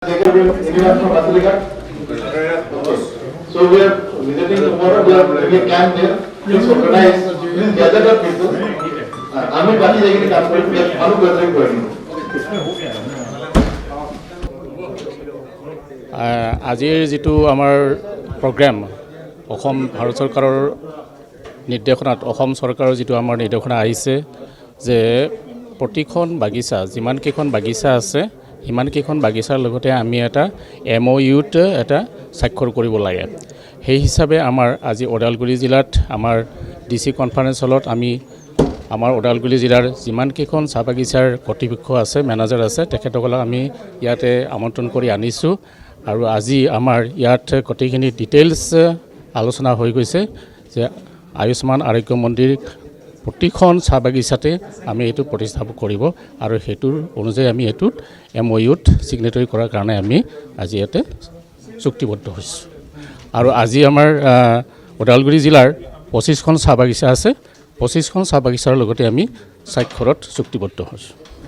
Anyone from Basilica? So we are visiting tomorrow. We are having a camp there. Please organize. Please gather the people. আমি বাকি জায়গায় কাজ করি ভালো gathering করি আজিৰ যিটো আমাৰ প্ৰগ্ৰাম অসম ভাৰত চৰকাৰৰ নিৰ্দেশনাত অসম চৰকাৰৰ যিটো আমাৰ নিৰ্দেশনা আহিছে যে প্ৰতিখন বাগিচা যিমানকেইখন বাগিচা আছে সিমানকেইখন বাগিচাৰ লগতে আমি এটা MOUত এটা স্বাক্ষৰ কৰিব লাগে। সেই হিচাপে আমাৰ আজি ওদালগুৰি জিলাত আমাৰ DC কনফাৰেন্স হলত আমি আমাৰ ওদালগুৰি জিলাৰ যিমানকেইখন চাহ বাগিচাৰ কৰ্তৃপক্ষ আছে মেনেজাৰ আছে তেখেতসকলক আমি ইয়াতে আমন্ত্ৰণ কৰি আনিছোঁ আৰু আজি আমাৰ ইয়াত গোটেইখিনি ডিটেইলছ আলোচনা হৈ গৈছে যে আয়ুষ্মান আৰোগ্য মন্দিৰ প্ৰতিখন চাহ বাগিচাতে আমি এইটো প্ৰতিষ্ঠাপন কৰিব আৰু সেইটোৰ অনুযায়ী আমি এইটোত MOUত ছিগনেটৰী কৰাৰ কাৰণে আমি আজি ইয়াতে চুক্তিবদ্ধ হৈছোঁ আৰু আজি আমাৰ ওদালগুৰি জিলাৰ 25খন চাহ বাগিচা আছে 25খন চাহ বাগিচাৰ লগতে আমি স্বাক্ষৰত চুক্তিবদ্ধ হৈছোঁ।